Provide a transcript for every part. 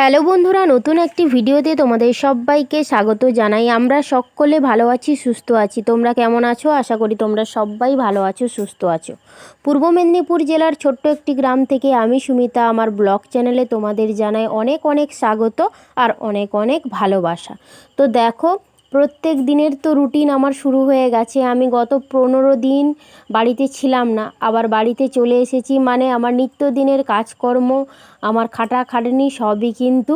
Hello বন্ধুরা, নতুন একটি ভিডিওতে তোমাদের সবাইকে স্বাগত জানাই। আমরা সকলে ভালো আছি, সুস্থ আছি। তোমরা কেমন আছো? আশা করি তোমরা সবাই ভালো আছো, সুস্থ আছো। পূর্ব মেদিনীপুর জেলার ছোট্ট একটি গ্রাম থেকে আমি সুমিতা আমার ব্লগ চ্যানেলে তোমাদের জানাই অনেক অনেক স্বাগত আর অনেক অনেক ভালোবাসা। তো দেখো, প্রত্যেক দিনের তো রুটিন আমার শুরু হয়ে গেছে। আমি গত 15 দিন বাড়িতে ছিলাম না, আবার বাড়িতে চলে এসেছি। মানে আমার নিত্যদিনের কাজকর্ম, আমার খাটাখাটনি সবই কিন্তু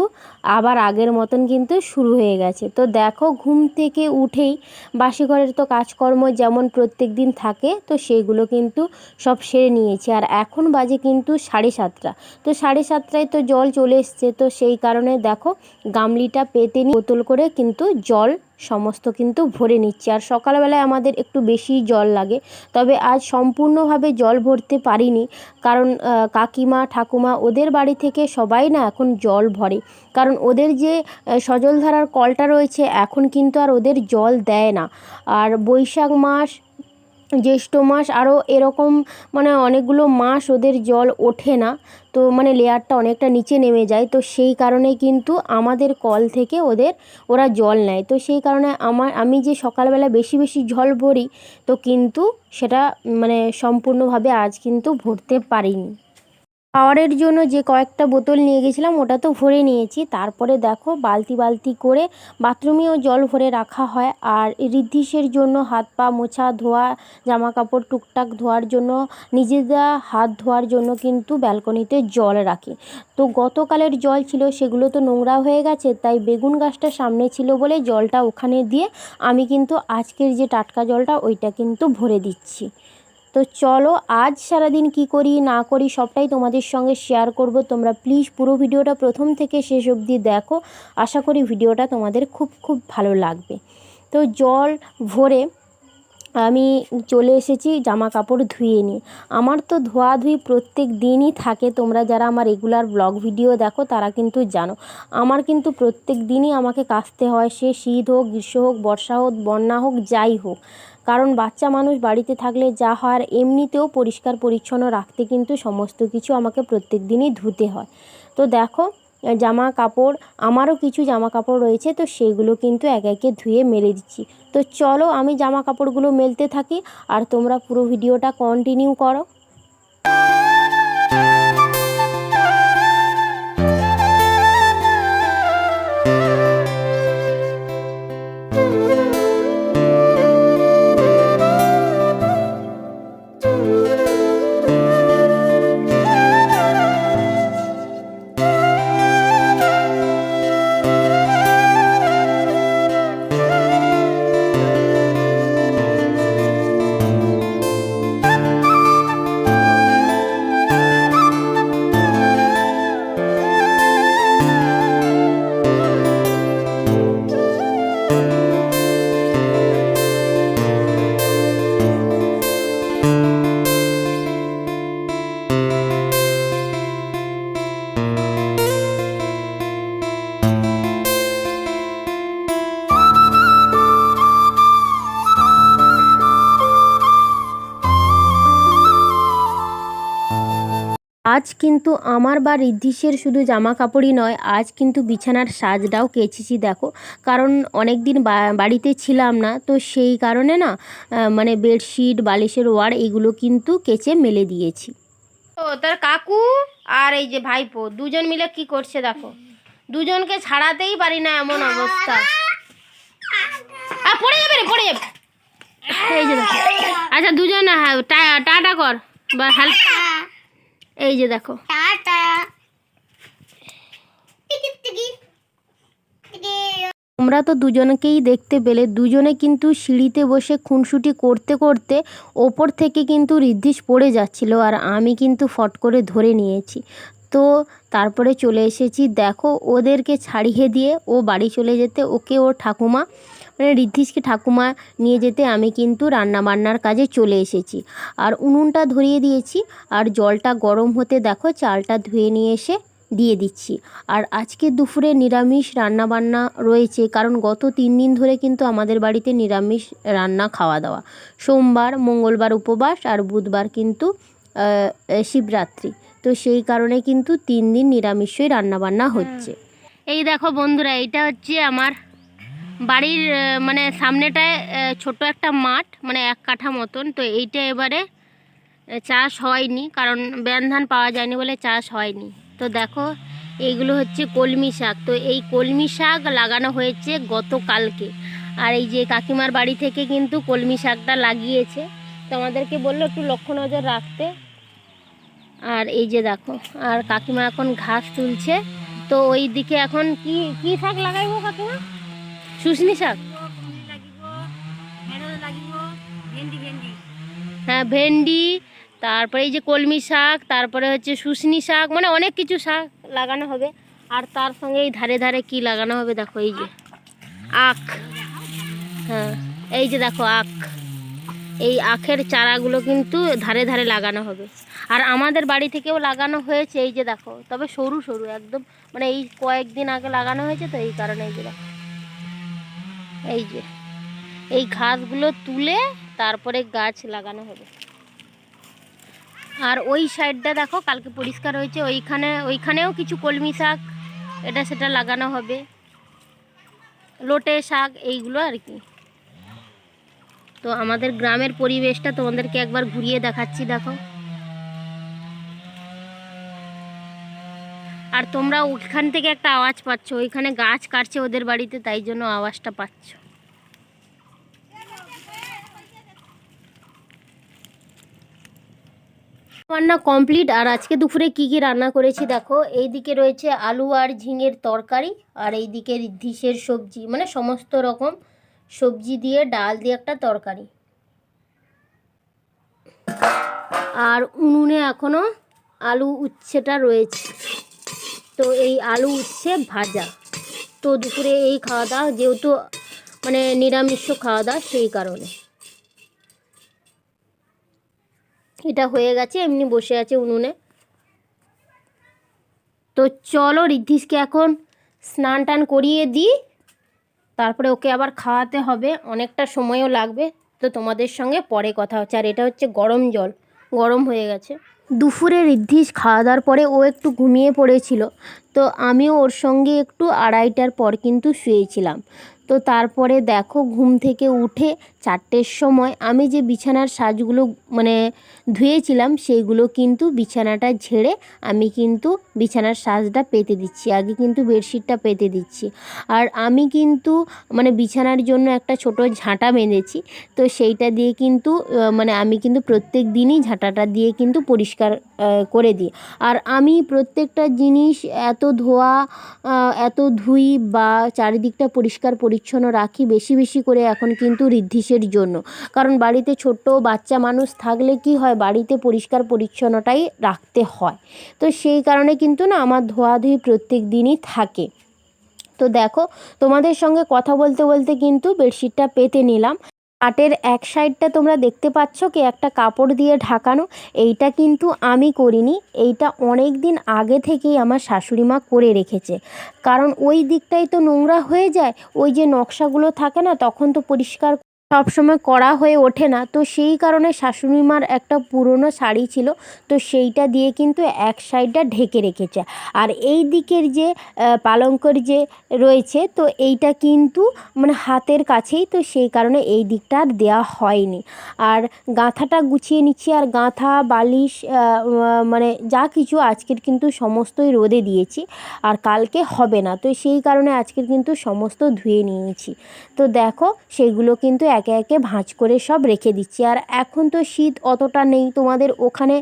আবার আগের মতন কিন্তু শুরু হয়ে গেছে। তো দেখো, ঘুম থেকে উঠেই বাসি ঘরের তো কাজকর্ম যেমন প্রত্যেক দিন থাকে, তো সেইগুলো কিন্তু সব সেরে নিয়েছি। আর এখন বাজে কিন্তু 7:30। তো 7:30টায় তো জল চলে এসছে। তো সেই কারণে দেখো, গামলিটা পেতে নিয়ে বোতল করে কিন্তু জল সমস্ত কিন্তু ভরে নিচ্ছি। আর সকালবেলায় আমাদের একটু বেশি জল লাগে, তবে আজ সম্পূর্ণভাবে জল ভরতে পারিনি, কারণ কাকিমা ঠাকুমা ওদের বাড়ি থেকে সবাই না এখন জল ভরে। কারণ ওদের যে সজলধারার কলটা রয়েছে, এখন কিন্তু আর ওদের জল দেয় না। আর বৈশাখ মাস, জ্যৈষ্ঠ মাস, আরও এরকম মানে অনেকগুলো মাস ওদের জল ওঠে না। তো মানে লেয়ারটা অনেকটা নিচে নেমে যায়। তো সেই কারণে কিন্তু আমাদের কল থেকে ওরা জল নেয়। তো সেই কারণে আমি যে সকালবেলা বেশি বেশি জল ভরি, তো কিন্তু সেটা মানে সম্পূর্ণভাবে আজ কিন্তু ভরতে পারিনি। পাওয়ারের জন্য যে কয়েকটা বোতল নিয়ে গেছিলাম ওটা তো ভরে নিয়েছি। তারপরে দেখো, বালতি বালতি করে বাথরুমেও জল ভরে রাখা হয়। আর ঋদ্ধিসের জন্য হাত পা মোছা, ধোয়া, জামা কাপড় টুকটাক ধোয়ার জন্য, নিজেরা হাত ধোয়ার জন্য কিন্তু ব্যালকনিতে জল রাখি। তো গতকালের জল ছিল, সেগুলো তো নোংরা হয়ে গেছে, তাই বেগুন গাছটা সামনে ছিল বলে জলটা ওখানে দিয়ে আমি কিন্তু আজকের যে টাটকা জলটা ওইটা কিন্তু ভরে দিচ্ছি। তো চলো, আজ সারাদিন কি করি না করি সবটাই তোমাদের সঙ্গে শেয়ার করব। তোমরা প্লিজ পুরো ভিডিওটা প্রথম থেকে শেষ অবধি দেখো। আশা করি ভিডিওটা তোমাদের খুব খুব ভালো লাগবে। তো জল ভরে আমি চলে এসেছি জামা কাপড় ধুয়ে নিয়ে। আমার তো ধোয়াধুয়ি প্রত্যেক দিনই থাকে। তোমরা যারা আমার রেগুলার ব্লগ ভিডিও দেখো তারা কিন্তু জানো, আমার কিন্তু প্রত্যেক দিনই আমাকে কাচতে হয়। সে শীত হোক, গ্রীষ্ম হোক, বর্ষা হোক, বন্যা হোক, যাই হোক। কারণ বাচ্চা মানুষ বাড়িতে থাকলে যা হয়, আর এমনিতেও পরিষ্কার পরিচ্ছন্ন রাখতে কিন্তু সমস্ত কিছু আমাকে প্রত্যেক দিনই ধুতে হয়। তো দেখো, জামা কাপড়, আমারও কিছু জামা কাপড় রয়েছে, তো সেগুলো কিন্তু একে একে ধুয়ে মেলে দিচ্ছি। তো চলো, আমি জামা কাপড়গুলো মেলতে থাকি আর তোমরা পুরো ভিডিওটা কন্টিনিউ করো। আজ কিন্তু আমার বা ঋদ্ধিসের শুধু জামা কাপড়ই নয়, আজ কিন্তু বিছানার সাজটাও কেচেছি। দেখো, কারণ অনেক দিন বাড়িতে ছিলাম না, তো সেই কারণে না মানে বেডশিট, বালিশের ওয়ার এগুলো কিন্তু কেচে মেলে দিয়েছি। তো তার কাকু আর এই যে ভাইপো দুজন মিলে কি করছে দেখো, দুজনকে ছাড়াতেই পারি না, এমন অবস্থা। পড়ে যাবে রে, পড়ে যাবে। এই যে দেখো, আচ্ছা দুজন টাটা কর বা হেল্প। এই যে দেখো, তোমরা তো দুজনকেই দেখতে পেলে, দুজনে কিন্তু সিঁড়িতে বসে খুনসুটি করতে করতে ওপর থেকে কিন্তু ঋদ্ধিস পড়ে যাচ্ছিল, আর আমি কিন্তু ফট করে ধরে নিয়েছি। তো তারপরে চলে এসেছি। দেখো, ওদেরকে ছাড়িয়ে দিয়ে ও বাড়ি চলে যেতে, ওকে ওর ঠাকুমা মানে ঋদ্ধিসকে ঠাকুমা নিয়ে যেতে আমি কিন্তু রান্নাবান্নার কাজে চলে এসেছি। আর উনুনটা ধরিয়ে দিয়েছি, আর জলটা গরম হতে দেখো চালটা ধুয়ে নিয়ে এসে দিয়ে দিচ্ছি। আর আজকে দুপুরে নিরামিষ রান্নাবান্না রয়েছে, কারণ গত 3 দিন ধরে কিন্তু আমাদের বাড়িতে নিরামিষ রান্না খাওয়া দাওয়া। সোমবার, মঙ্গলবার উপবাস, আর বুধবার কিন্তু শিবরাত্রি। তো সেই কারণে কিন্তু 3 দিন নিরামিষই রান্নাবান্না হচ্ছে। এই দেখো বন্ধুরা, এইটা হচ্ছে আমার বাড়ির মানে সামনেটায় ছোট একটা মাঠ, মানে 1 কাঠা মতন। তো এইটা এবারে চাষ হয়নি, কারণ ব্যান ধান পাওয়া যায়নি বলে চাষ হয়নি। তো দেখো এইগুলো হচ্ছে কলমি শাক। তো এই কলমি শাক লাগানো হয়েছে গতকালকে। আর এই যে কাকিমার বাড়ি থেকে কিন্তু কলমি শাকটা লাগিয়েছে, তো আমাদেরকে বললো একটু লক্ষ্য নজর রাখতে। আর এই যে দেখো, আর কাকিমা এখন ঘাস তুলছে। তো ওই দিকে এখন কি কি শাক লাগাইবো কাকিমা? শুশনি শাক, হ্যাঁ ভেন্ডি, তারপরে এই যে কলমি শাক, তারপরে হচ্ছে শুশনি শাক, মানে অনেক কিছু শাক লাগানো হবে। আর তার সঙ্গে এই ধারে ধারে কি লাগানো হবে দেখো, এই যে আখ, হ্যাঁ এই যে দেখো আখ, এই আখের চারাগুলো কিন্তু ধারে ধারে লাগানো হবে। আর আমাদের বাড়ি থেকেও লাগানো হয়েছে, এই যে দেখো, তবে সরু সরু একদম, মানে এই কয়েকদিন আগে লাগানো হয়েছে, তো এই কারণে এই যে দেখো, এই যে এই ঘাসগুলো তুলে তারপরে গাছ লাগানো হবে। আর ওই সাইডটা দেখো কালকে পরিষ্কার হয়েছে, ওইখানেও কিছু কলমি শাক এটা সেটা লাগানো হবে, লোটে শাক এইগুলো আর কি। তো আমাদের গ্রামের পরিবেশটা তোমাদেরকে একবার ঘুরিয়ে দেখাচ্ছি, দেখো। আর তোমরা ওইখান থেকে একটা আওয়াজ পাচ্ছ, ওইখানে গাছ কাটছে ওদের বাড়িতে, তাই জন্য আওয়াজটা পাচ্ছ। রান্না কমপ্লিট। আর আজকে দুপুরে কি কি রান্না করেছি দেখো, এইদিকে রয়েছে আলু আর ঝিঙের তরকারি, আর এইদিকে রিদ্ধিসের সবজি, মানে সমস্ত রকম সবজি দিয়ে ডাল দিয়ে একটা তরকারি। আর উনুনে এখনো আলু উচ্ছেটা রয়েছে, তো এই আলু উচ্ছে ভাজা। তো দুপুরে এই খাওয়া দাওয়া, যেহেতু মানে নিরামিষ খাওয়া দাওয়া, সেই কারণে এটা হয়ে গেছে, এমনি বসে আছে উনুনে। তো চলো রিদ্ধিসকে এখন স্নান টান করিয়ে দিই, তারপরে ওকে আবার খাওয়াতে হবে, অনেকটা সময়ও লাগবে। তো তোমাদের সঙ্গে পরে কথা হচ্ছে। আর এটা হচ্ছে গরম জল, গরম হয়ে গেছে। দুপুরে রিদ্ধিস খাওয়া দাওয়ার পরে ও একটু ঘুমিয়ে পড়েছিল, তো আমিও ওর সঙ্গে একটু 2:30টার পর কিন্তু শুয়েছিলাম। তো তারপরে দেখো ঘুম থেকে উঠে 4টের সময় আমি যে বিছানার সাজগুলো মানে ধুয়েছিলাম, সেইগুলো কিন্তু বিছানাটা ঝেড়ে আমি কিন্তু বিছানার সাজটা পেতে দিচ্ছি, আগে কিন্তু বেডশিটটা পেতে দিচ্ছি। আর আমি কিন্তু মানে বিছানার জন্য একটা ছোট ঝাঁটা বেঁধেছি, তো সেইটা দিয়ে কিন্তু মানে আমি কিন্তু প্রত্যেক দিনই ঝাঁটাটা দিয়ে কিন্তু পরিষ্কার করে দিই। আর আমি প্রত্যেকটা জিনিস এত ধোয়া এত ধুই বা চারিদিকটা পরিষ্কার পরিচ্ছন্ন রাখি বেশি বেশি করে এখন কিন্তু রিদ্ধিসের জন্য। কারণ বাড়িতে ছোট্ট বাচ্চা মানুষ থাকলে কি হয়, বাড়িতে পরিষ্কার পরিচ্ছন্নতাই রাখতে হয়। তো সেই কারণে কিন্তু না আমার ধোয়াধুয়ি প্রত্যেক দিনই থাকে। তো দেখো তোমাদের সঙ্গে কথা বলতে বলতে কিন্তু বেডশিটটা পেতে নিলাম। পাটের এক সাইডটা তোমরা দেখতে পাচ্ছ কি একটা কাপড় দিয়ে ঢাকানো, এইটা কিন্তু আমি করিনি, এইটা অনেক দিন আগে থেকেই আমার শাশুড়ি মা করে রেখেছে। কারণ ওই দিকটাই তো নোংরা হয়ে যায়, ওই যে নকশাগুলো থাকে না, তখন তো পরিষ্কার সবসময় করা হয়ে ওঠে না। তো সেই কারণে শাশুড়ি মার একটা পুরনো শাড়ি ছিল, তো সেইটা দিয়ে কিন্তু এক সাইডটা ঢেকে রেখেছে। আর এই দিকের যে পালঙ্কর যে রয়েছে, তো এইটা কিন্তু মানে হাতের কাছেই, তো সেই কারণে এই দিকটা আর দেওয়া হয়নি। আর গাঁথাটা গুছিয়ে নিচ্ছি, আর গাঁথা বালিশ মানে যা কিছু আজকের কিন্তু সমস্তই রোদে দিয়েছি, আর কালকে হবে না, তো সেই কারণে আজকের কিন্তু সমস্ত ধুয়ে নিয়েছি। তো দেখো সেগুলো কিন্তু একে একে ভাঁজ করে সব রেখে দিচ্ছি। আর এখন তো শীত অতটা নেই, তোমাদের ওখানে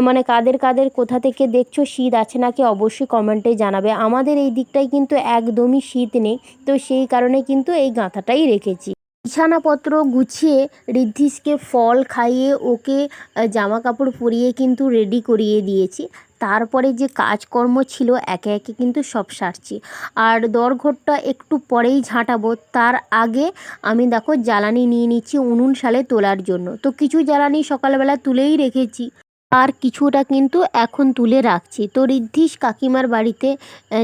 মানে কাদের কাদের কোথা থেকে দেখছো শীত আছে নাকি অবশ্যই কমেন্টে জানাবে। আমাদের এই দিকটায় কিন্তু একদমই শীত নেই, তো সেই কারণে কিন্তু এই গাঁথাটাই রেখেছি। বিছানাপত্র গুছিয়ে রিদ্ধিসকে ফল খাইয়ে ওকে জামা কাপড় পরিয়ে কিন্তু রেডি করিয়ে দিয়েছি। তারপরে যে কাজকর্ম ছিল একে একে কিন্তু সব সারছি। আর দরঘরটা একটু পরেই ঝাঁটাবো, তার আগে আমি দেখো জ্বালানি নিয়ে নিচ্ছি উনুন শালে তোলার জন্য। তো কিছু জ্বালানি সকালবেলা তুলেই রেখেছি, আর কিছুটা কিন্তু এখন তুলে রাখছি। তো রিদ্ধিস কাকিমার বাড়িতে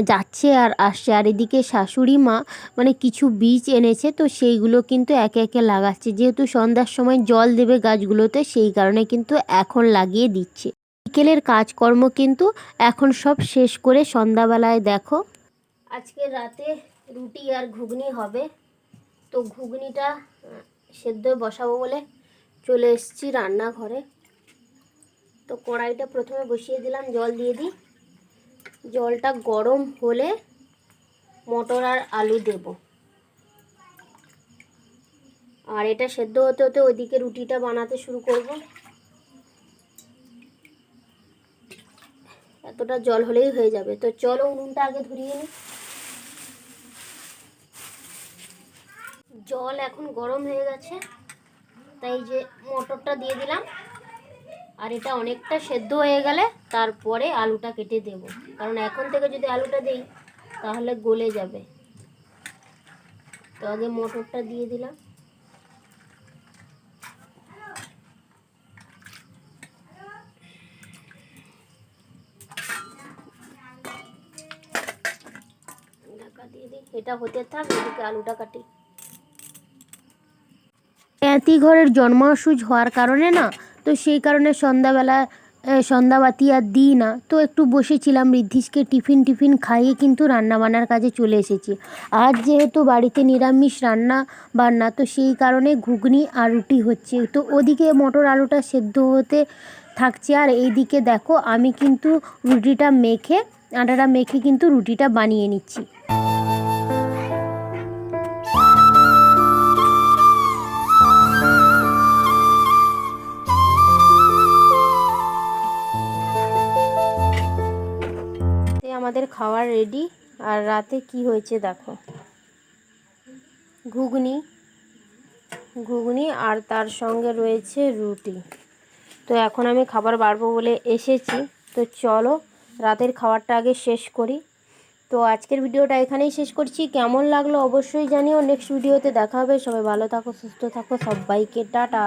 যাচ্ছে আর আসছে। আর এদিকে শাশুড়ি মা মানে কিছু বীজ এনেছে, তো সেইগুলো কিন্তু একে একে লাগাচ্ছে, যেহেতু সন্ধ্যার সময় জল দেবে গাছগুলোতে, সেই কারণে কিন্তু এখন লাগিয়ে দিচ্ছে। বিকেলের কাজকর্ম কিন্তু এখন সব শেষ করে সন্ধ্যাবেলায় দেখো আজকে রাতে রুটি আর ঘুগনি হবে। তো ঘুগনিটা সেদ্ধ বসাবো বলে চলে এসেছি রান্নাঘরে। তো কড়াইটা প্রথমে বসিয়ে দিলাম, জল দিয়ে দিই। জলটা গরম হলে মটর আর আলু দেব। আর এটা সেদ্ধ হতে হতে ওইদিকে রুটিটা বানাতে শুরু করব। এতটা জল হলেই হয়ে যাবে। তো চলো উনুনটা আগে ধরিয়ে নিই। জল এখন গরম হয়ে গেছে, তাই যে মটরটা দিয়ে দিলাম। আর এটা অনেকটা সেদ্ধ হয়ে গেলে তারপরে আলুটা কেটে দেব, কারণ এখন থেকে যদি আলুটা দিই তাহলে গলে যাবে। তো আগে মটরটা দিয়ে দিলাম। ঢাকা দিয়ে দিই, এটা হতে থাক, এদিকে আলুটা কাটি। এতি ঘরের জন্মাসুজ হওয়ার কারণে না, তো সেই কারণে সন্ধ্যাবেলা সন্ধ্যাবাতি আর দিই না। তো একটু বসেছিলাম, ঋদ্ধিষকে টিফিন খাইয়ে কিন্তু রান্নাবান্নার কাজে চলে এসেছি। আজ যেহেতু বাড়িতে নিরামিষ রান্না বান্না, তো সেই কারণে ঘুগনি আর রুটি হচ্ছে। তো ওদিকে মটর আলুটা সেদ্ধ হতে থাকছে, আর এইদিকে দেখো আমি কিন্তু আটাটা মেখে কিন্তু রুটিটা বানিয়ে নিচ্ছি। আমাদের খাবার রেডি। আর রাতে কি হয়েছে দেখো, ঘুগনি আর তার সঙ্গে রয়েছে রুটি। তো এখন আমি খাবার বাড়বো বলে এসেছি। তো চলো রাতের খাবারটা আগে শেষ করি। তো আজকের ভিডিওটা এখানেই শেষ করছি। কেমন লাগলো অবশ্যই জানিও। নেক্সট ভিডিওতে দেখা হবে। সবাই ভালো থাকো, সুস্থ থাকো, সবাইকে টাটা।